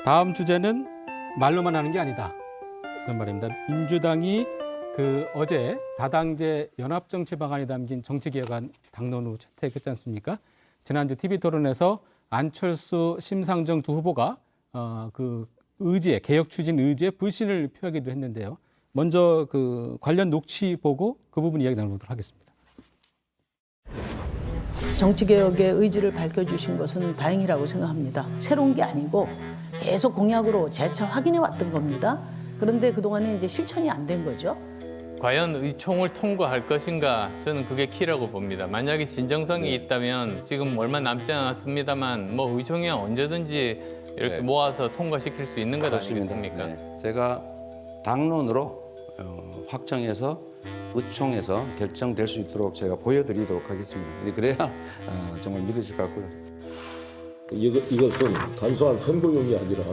다음 주제는 말로만 하는 게 아니다. 그런 말입니다. 민주당이 어제 다당제 연합정치 방안이 담긴 정치개혁안 당론으로 채택했지 않습니까? 지난주 TV토론에서 안철수, 심상정 두 후보가 개혁 추진 의지에 불신을 표하기도 했는데요. 먼저 관련 녹취 보고 그 부분 이야기 나눠보도록 하겠습니다. 정치개혁의 의지를 밝혀주신 것은 다행이라고 생각합니다. 새로운 게 아니고 계속 공약으로 재차 확인해 왔던 겁니다. 그런데 그동안에 이제 실천이 안 된 거죠. 과연 의총을 통과할 것인가, 저는 그게 키라고 봅니다. 만약에 진정성이 있다면 지금 얼마 남지 않았습니다만 의총에 언제든지 이렇게 모아서 통과시킬 수 있는 것 아니겠습니까? 네. 제가 당론으로 확정해서 의총에서 결정될 수 있도록 제가 보여드리도록 하겠습니다. 그래야 정말 믿으실 것 같고요. 이것은 단순한 선거용이 아니라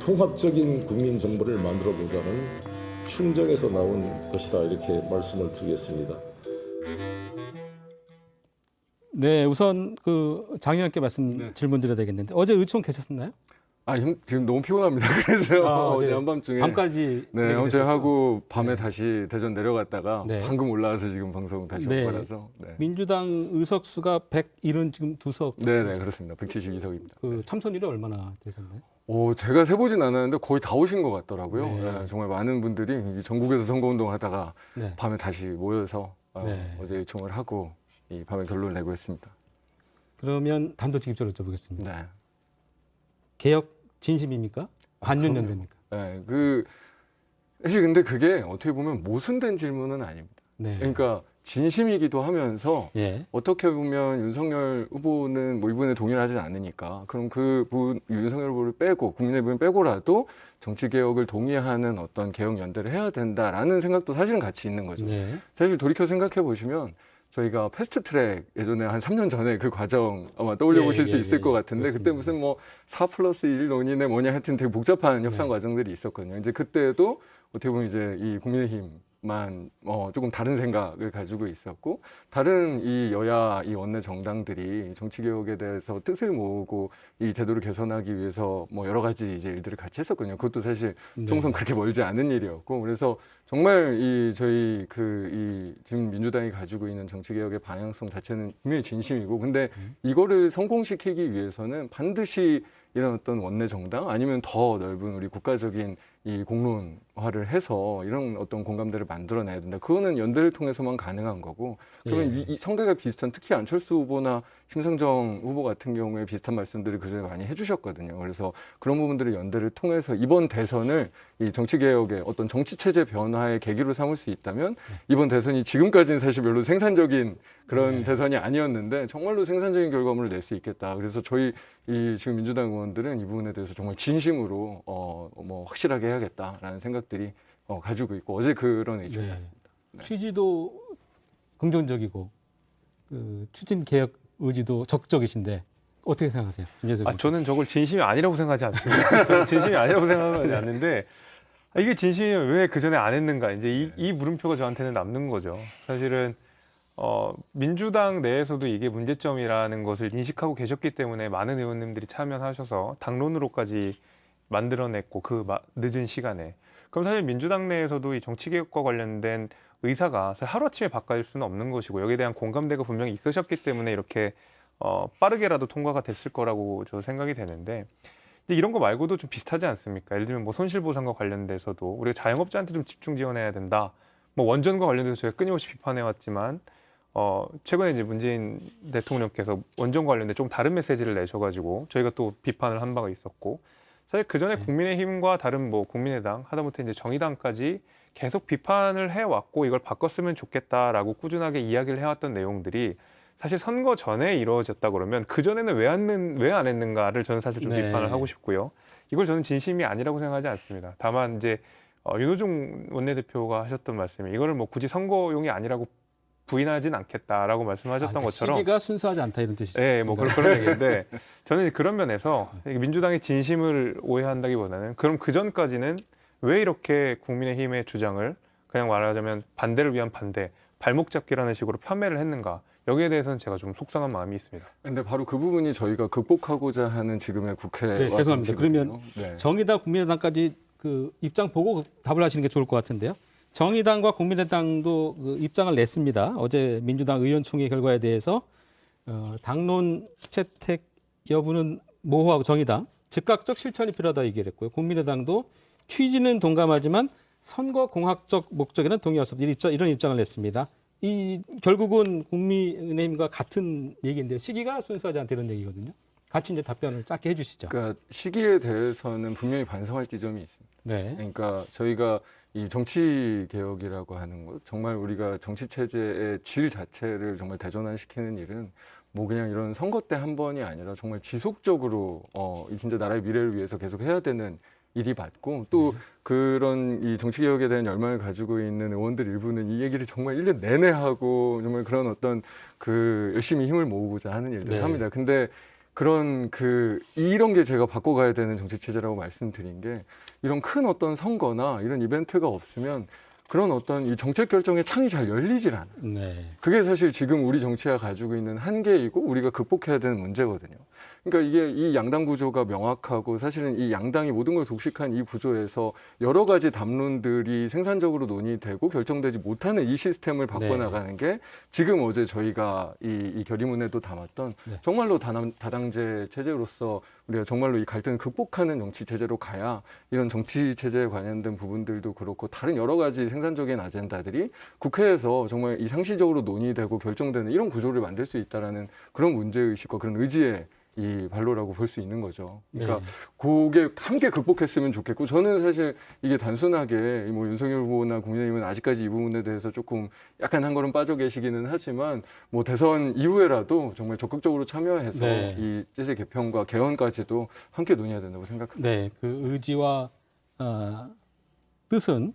통합적인 국민 정부를 만들어보자는 충정에서 나온 것이다, 이렇게 말씀을 드리겠습니다. 네, 우선 장 의원께 질문 드려야 되겠는데 어제 의총 계셨나요? 지금 너무 피곤합니다. 그래서 어제 한밤중에 밤까지 어제 하고 밤에 다시 대전 내려갔다가 네. 방금 올라와서 지금 방송 다시 온 거라서. 민주당 의석수가 101은 지금 2석. 네, 그렇습니다. 172석입니다. 참선율이 얼마나 되셨나요? 제가 세보진 않았는데 거의 다 오신 것 같더라고요. 네. 네, 정말 많은 분들이 전국에서 선거운동 하다가 네. 밤에 다시 모여서 네. 어제 의총을 하고 이 밤에 결론을 내고 했습니다. 그러면 단도직입적으로 여쭤보겠습니다. 네. 개혁 진심입니까? 반윤연대입니까? 네, 사실 근데 그게 어떻게 보면 모순된 질문은 아닙니다. 네. 그러니까 진심이기도 하면서 예. 어떻게 보면 윤석열 후보는 이번에 동의를 하진 않으니까 그럼 윤석열 후보를 빼고 국민의힘을 빼고라도 정치개혁을 동의하는 어떤 개혁 연대를 해야 된다라는 생각도 사실은 같이 있는 거죠. 네. 사실 돌이켜 생각해 보시면 저희가 패스트트랙 예전에 한 3년 전에 그 과정 아마 떠올려 보실 수 있을 것 같은데 그때 무슨 4+1 논의네 뭐냐 하여튼 되게 복잡한 협상 과정들이 있었거든요. 이제 그때도 어떻게 보면 이제 이 국민의힘만 조금 다른 생각을 가지고 있었고 다른 이 여야 이 원내 정당들이 정치개혁에 대해서 뜻을 모으고 이 제도를 개선하기 위해서 여러 가지 이제 일들을 같이 했었거든요. 그것도 사실 총선 그렇게 멀지 않은 일이었고 그래서 정말 저희 지금 민주당이 가지고 있는 정치개혁의 방향성 자체는 분명히 진심이고 근데 이거를 성공시키기 위해서는 반드시 이런 어떤 원내 정당 아니면 더 넓은 우리 국가적인 이 공론화를 해서 이런 어떤 공감대를 만들어내야 된다. 그거는 연대를 통해서만 가능한 거고 그러면 이 성격이 비슷한 특히 안철수 후보나 심상정 후보 같은 경우에 비슷한 말씀들을 그전에 많이 해주셨거든요. 그래서 그런 부분들을 연대를 통해서 이번 대선을 이 정치개혁의 어떤 정치체제 변화의 계기로 삼을 수 있다면 이번 대선이 지금까지는 사실 별로 생산적인 그런 대선이 아니었는데 정말로 생산적인 결과물을 낼 수 있겠다. 그래서 저희 지금 민주당 의원들은 이 부분에 대해서 정말 진심으로 확실하게 해야겠다라는 생각들이 가지고 있고 어제 그런 의총이었습니다. 네. 취지도 긍정적이고 추진 개혁 의지도 적극적이신데 어떻게 생각하세요? 저는 저걸 진심이 아니라고 생각하지 않습니다. 저는 진심이 아니라고 생각하지 않는데 이게 진심이면 왜 그 전에 안 했는가? 이제 이 물음표가 저한테는 남는 거죠. 사실은 민주당 내에서도 이게 문제점이라는 것을 인식하고 계셨기 때문에 많은 의원님들이 참여하셔서 당론으로까지 만들어냈고 늦은 시간에 그럼 사실 민주당 내에서도 이 정치개혁과 관련된 의사가 사실 하루아침에 바뀔 수는 없는 것이고 여기에 대한 공감대가 분명히 있으셨기 때문에 이렇게 빠르게라도 통과가 됐을 거라고 저 생각이 되는데 근데 이런 거 말고도 좀 비슷하지 않습니까? 예를 들면 손실보상과 관련돼서도 우리가 자영업자한테 좀 집중 지원해야 된다. 원전과 관련돼서 저희가 끊임없이 비판해왔지만 최근에 이제 문재인 대통령께서 원전 관련돼 좀 다른 메시지를 내셔가지고 저희가 또 비판을 한 바가 있었고 사실 그 전에 국민의힘과 다른 국민의당 하다못해 이제 정의당까지 계속 비판을 해왔고 이걸 바꿨으면 좋겠다라고 꾸준하게 이야기를 해왔던 내용들이 사실 선거 전에 이루어졌다 그러면 그 전에는 왜 안 했는가를 저는 사실 좀 비판을 하고 싶고요. 이걸 저는 진심이 아니라고 생각하지 않습니다. 다만 이제 윤호중 원내대표가 하셨던 말씀이 이거를 굳이 선거용이 아니라고 부인하진 않겠다라고 말씀하셨던 것처럼 시기가 순수하지 않다 이런 뜻이죠. 네, 그런 얘기인데 저는 그런 면에서 민주당의 진심을 오해한다기보다는 그럼 그 전까지는 왜 이렇게 국민의힘의 주장을 그냥 말하자면 반대를 위한 반대, 발목 잡기라는 식으로 폄훼를 했는가? 여기에 대해서는 제가 좀 속상한 마음이 있습니다. 근데 바로 그 부분이 저희가 극복하고자 하는 지금의 국회와 네, 죄송합니다. 그러면 네. 정의당, 국민의당까지 그 입장 보고 답을 하시는 게 좋을 것 같은데요. 정의당과 국민의당도 그 입장을 냈습니다. 어제 민주당 의원총회 결과에 대해서 당론 채택 여부는 모호하고 정의당 즉각적 실천이 필요하다 얘기를 했고요. 국민의당도 취지는 동감하지만 선거 공학적 목적에는 동의할 수 없다. 이런 입장을 냈습니다. 이 결국은 국민의힘과 같은 얘기인데요. 시기가 순수하지 않다 이런 얘기거든요. 같이 이제 답변을 짧게 해주시죠. 그러니까 시기에 대해서는 분명히 반성할 지점이 있습니다. 네. 그러니까 저희가 이 정치 개혁이라고 하는 것, 정말 우리가 정치 체제의 질 자체를 정말 대전환시키는 일은 뭐 그냥 이런 선거 때 한 번이 아니라 정말 지속적으로 이 진짜 나라의 미래를 위해서 계속 해야 되는 일이 맞고 또 그런 이 정치 개혁에 대한 열망을 가지고 있는 의원들 일부는 이 얘기를 정말 1년 내내 하고 정말 그런 어떤 그 열심히 힘을 모으고자 하는 일들을 네. 합니다. 근데 그런 이런 게 제가 바꿔가야 되는 정치 체제라고 말씀드린 게 이런 큰 어떤 선거나 이런 이벤트가 없으면 그런 어떤 이 정책 결정의 창이 잘 열리질 않아요. 네. 그게 사실 지금 우리 정치가 가지고 있는 한계이고 우리가 극복해야 되는 문제거든요. 그러니까 이게 이 양당 구조가 명확하고 사실은 이 양당이 모든 걸 독식한 이 구조에서 여러 가지 담론들이 생산적으로 논의되고 결정되지 못하는 이 시스템을 바꿔나가는 게 지금 어제 저희가 이 결의문에도 담았던 네. 정말로 다당제 체제로서 우리가 정말로 이 갈등을 극복하는 정치 체제로 가야 이런 정치 체제에 관련된 부분들도 그렇고 다른 여러 가지 생산적인 아젠다들이 국회에서 정말 이 상시적으로 논의되고 결정되는 이런 구조를 만들 수 있다라는 그런 문제의식과 그런 의지의 이 발로라고 볼 수 있는 거죠. 그러니까 네. 그게 함께 극복했으면 좋겠고 저는 사실 이게 단순하게 뭐 윤석열 후보나 국민의힘은 아직까지 이 부분에 대해서 조금 약간 한 걸음 빠져 계시기는 하지만 뭐 대선 이후에라도 정말 적극적으로 참여해서 네. 이 제재 개편과 개헌까지도 함께 논의해야 된다고 생각합니다. 네, 그 의지와 뜻은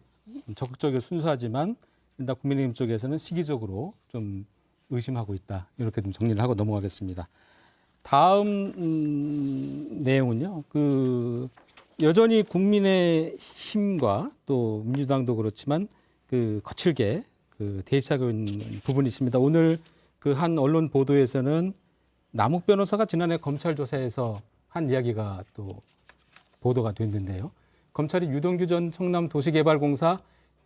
적극적이고 순수하지만 일단 국민의힘 쪽에서는 시기적으로 좀 의심하고 있다. 이렇게 좀 정리를 하고 넘어가겠습니다. 다음 내용은요. 그 여전히 국민의힘과 또 민주당도 그렇지만 그 거칠게 그 대치하고 있는 부분이 있습니다. 오늘 그 한 언론 보도에서는 남욱 변호사가 지난해 검찰 조사에서 한 이야기가 또 보도가 됐는데요. 검찰이 유동규 전 청남도시개발공사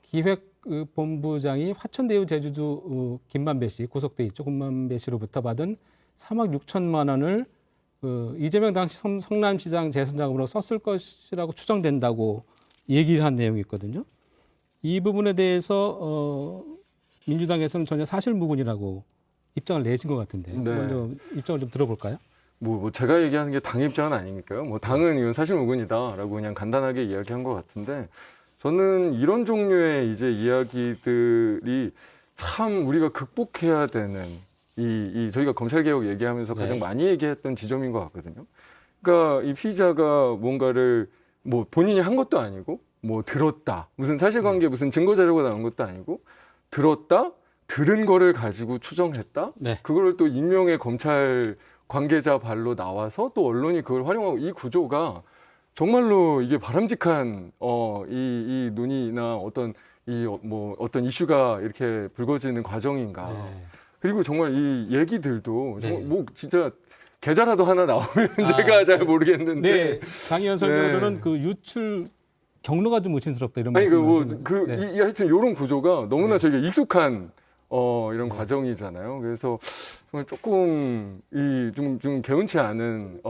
기획본부장이 화천대유 제주주 김만배 씨 구속돼 있죠. 김만배 씨로부터 받은 3억 6천만 원을 이재명 당시 성남시장 재선 자금으로 썼을 것이라고 추정된다고 얘기를 한 내용이 있거든요. 이 부분에 대해서 민주당에서는 전혀 사실무근이라고 입장을 내신 것 같은데 네. 먼저 입장을 좀 들어볼까요? 뭐 제가 얘기하는 게 당 입장은 아니니까요. 뭐 당은 이건 사실무근이다라고 그냥 간단하게 이야기한 것 같은데 저는 이런 종류의 이제 이야기들이 참 우리가 극복해야 되는 저희가 검찰개혁 얘기하면서 가장 많이 얘기했던 지점인 것 같거든요. 그러니까 이 피의자가 뭔가를 뭐 본인이 한 것도 아니고 뭐 들었다. 무슨 사실관계 무슨 증거자료가 나온 것도 아니고 들었다. 들은 거를 가지고 추정했다. 네. 그거를 또 익명의 검찰 관계자 발로 나와서 또 언론이 그걸 활용하고 이 구조가 정말로 이게 바람직한 이 논의나 어떤 어떤 이슈가 이렇게 불거지는 과정인가. 네. 그리고 정말 이 얘기들도 네. 정말 뭐 진짜 계좌라도 하나 나오면 제가 잘 모르겠는데. 네, 강의원 설명으로는 그 유출 경로가 좀 의심스럽다 이런 아니 말씀을 하여튼 이런 구조가 너무나 저희가 익숙한 이런 과정이잖아요. 그래서 정말 조금 좀 개운치 않은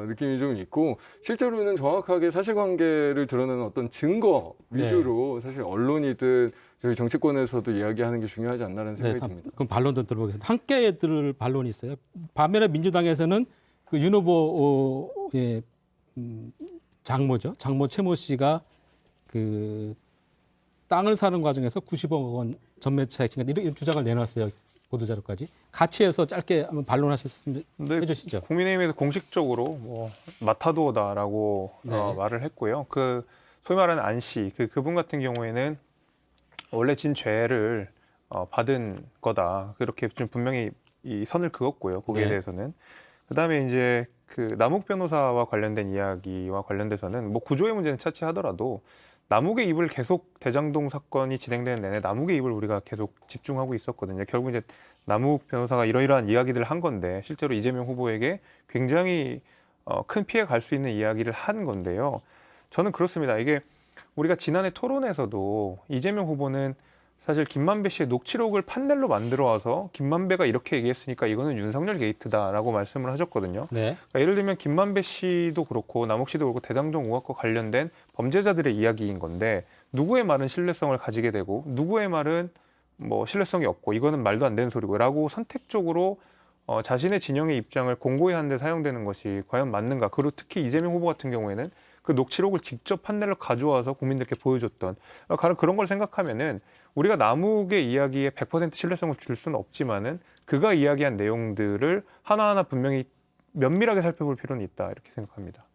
느낌이 좀 있고 실제로는 정확하게 사실관계를 드러내는 어떤 증거 위주로 사실 언론이든 저희 정치권에서도 이야기하는 게 중요하지 않나라는 생각이 듭니다. 그럼 반론도 들어보겠습니다. 함께 들을 반론이 있어요. 반면에 민주당에서는 그 윤 후보의 장모죠. 장모 최모 씨가 그 땅을 사는 과정에서 90억 원 전매차익 이런 주장을 내놨어요. 보도자료까지. 같이 해서 짧게 한번 반론하셨으면 해주시죠. 국민의힘에서 공식적으로 뭐 마타도다라고 네. 말을 했고요. 그 소위 말하는 안 씨, 그분 같은 경우에는 원래 진 죄를 받은 거다. 그렇게 좀 분명히 이 선을 그었고요. 거기에 네. 대해서는. 그다음에 이제 그 남욱 변호사와 관련된 이야기와 관련돼서는 뭐 구조의 문제는 차치하더라도 남욱의 입을 계속 대장동 사건이 진행되는 내내 남욱의 입을 우리가 계속 집중하고 있었거든요. 결국 이제 남욱 변호사가 이러이러한 이야기들을 한 건데 실제로 이재명 후보에게 굉장히 큰 피해 갈 수 있는 이야기를 한 건데요. 저는 그렇습니다. 이게 우리가 지난해 토론에서도 이재명 후보는 사실 김만배 씨의 녹취록을 판넬로 만들어 와서 김만배가 이렇게 얘기했으니까 이거는 윤석열 게이트다라고 말씀을 하셨거든요. 네. 그러니까 예를 들면 김만배 씨도 그렇고 남욱 씨도 그렇고 대장동 의혹과 관련된 범죄자들의 이야기인 건데 누구의 말은 신뢰성을 가지게 되고 누구의 말은 뭐 신뢰성이 없고 이거는 말도 안 되는 소리고라고 선택적으로 자신의 진영의 입장을 공고히 하는 데 사용되는 것이 과연 맞는가. 그리고 특히 이재명 후보 같은 경우에는 그 녹취록을 직접 판넬로 가져와서 국민들께 보여줬던 그런 걸 생각하면은 우리가 남욱의 이야기에 100% 신뢰성을 줄 수는 없지만은 그가 이야기한 내용들을 하나하나 분명히 면밀하게 살펴볼 필요는 있다 이렇게 생각합니다.